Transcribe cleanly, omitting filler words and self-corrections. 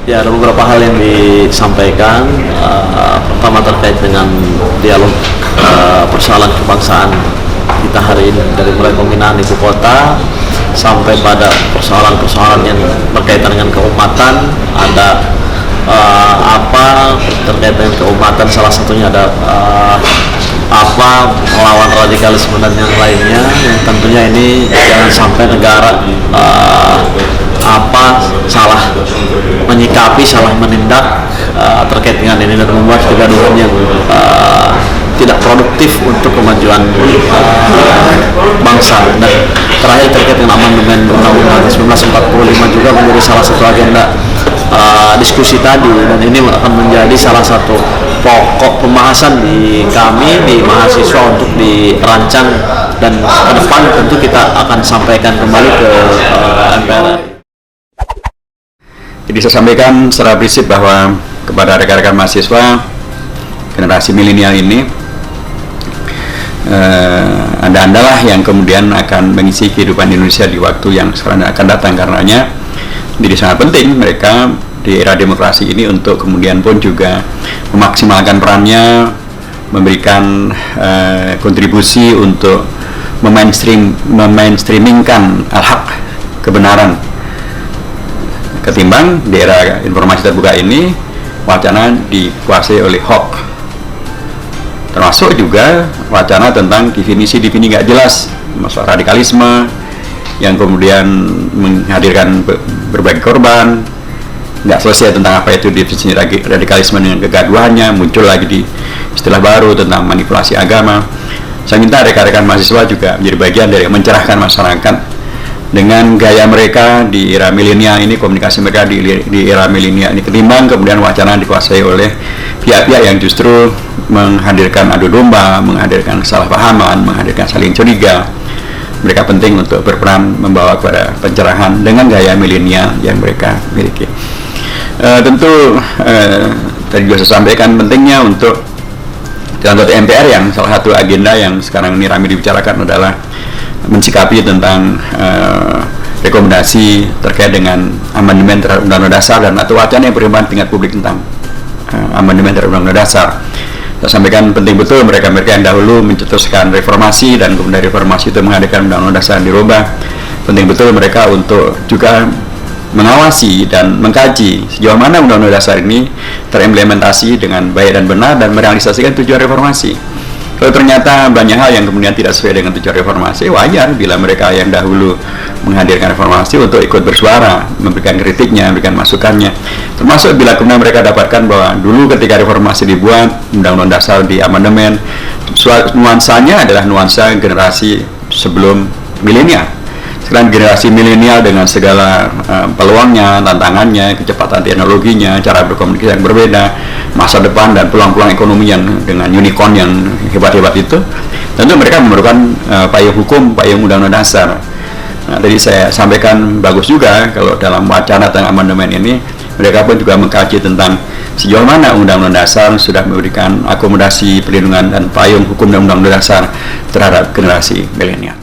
Ya, ada beberapa hal yang disampaikan. Pertama terkait dengan dialog persoalan kebangsaan kita hari ini, dari mulai pembinaan ibu kota sampai pada persoalan-persoalan yang berkaitan dengan keumatan. Ada apa terkait dengan keumatan, salah satunya ada apa melawan radikalisme dan yang lainnya, yang tentunya ini jangan sampai negara salah menyikapi, salah menindak terkait dengan ini dan membuat kegaduhan yang tidak produktif untuk kemajuan bangsa. Dan terakhir terkait dengan amandemen Undang-Undang 1945 juga menjadi salah satu agenda diskusi tadi, dan ini akan menjadi salah satu pokok pembahasan di kami, di mahasiswa, untuk dirancang, dan ke depan tentu kita akan sampaikan kembali ke MPR. Jadi saya sampaikan secara prinsip bahwa kepada rekan-rekan mahasiswa generasi milenial ini, Anda-andalah yang kemudian akan mengisi kehidupan Indonesia di waktu yang sekarang akan datang. Karenanya jadi sangat penting mereka di era demokrasi ini untuk kemudian pun juga memaksimalkan perannya, memberikan kontribusi untuk memainstreamingkan al-haq, kebenaran, ketimbang di era informasi terbuka ini wacana dikuasai oleh hoax, termasuk juga wacana tentang definisi nggak jelas masalah radikalisme yang kemudian menghadirkan berbagai korban, nggak selesai tentang apa itu definisi radikalisme dengan kegaduhannya, muncul lagi di istilah baru tentang manipulasi agama. Saya minta rekan-rekan mahasiswa juga menjadi bagian dari mencerahkan masyarakat dengan gaya mereka di era milenial ini, komunikasi mereka di era milenial ini, ketimbang kemudian wacana dikuasai oleh pihak-pihak yang justru menghadirkan adu domba, menghadirkan kesalahpahaman, menghadirkan saling curiga. Mereka penting untuk berperan membawa kepada pencerahan dengan gaya milenial yang mereka miliki. Tentu tadi juga saya sampaikan pentingnya untuk dalam MPR, yang salah satu agenda yang sekarang ini ramai dibicarakan adalah mensikapi tentang rekomendasi terkait dengan amandemen terhadap Undang-Undang Dasar dan atau wacana yang berkembang tingkat publik tentang amandemen terhadap Undang-Undang Dasar. Saya sampaikan penting betul mereka-mereka yang dahulu mencetuskan reformasi dan kemudian reformasi itu menghadirkan Undang-Undang Dasar yang dirubah. Penting betul mereka untuk juga mengawasi dan mengkaji sejauh mana Undang-Undang Dasar ini terimplementasi dengan baik dan benar dan merealisasikan tujuan reformasi. Kalau ternyata banyak hal yang kemudian tidak sesuai dengan tujuan reformasi, wajar bila mereka yang dahulu menghadirkan reformasi untuk ikut bersuara, memberikan kritiknya, memberikan masukannya. Termasuk bila kemudian mereka dapatkan bahwa dulu ketika reformasi dibuat, Undang-Undang Dasar di amandemen, nuansanya adalah nuansa generasi sebelum milenial. Sekarang generasi milenial dengan segala peluangnya, tantangannya, kecepatan teknologinya, cara berkomunikasi yang berbeda, masa depan dan peluang-peluang ekonomi yang dengan unicorn yang hebat-hebat itu, tentu mereka memerlukan payung hukum, payung Undang-Undang Dasar. Nah, tadi saya sampaikan bagus juga kalau dalam wacana tentang amandemen ini, mereka pun juga mengkaji tentang sejauh mana Undang-Undang Dasar sudah memberikan akomodasi, perlindungan dan payung hukum dan Undang-Undang Dasar terhadap generasi milenial.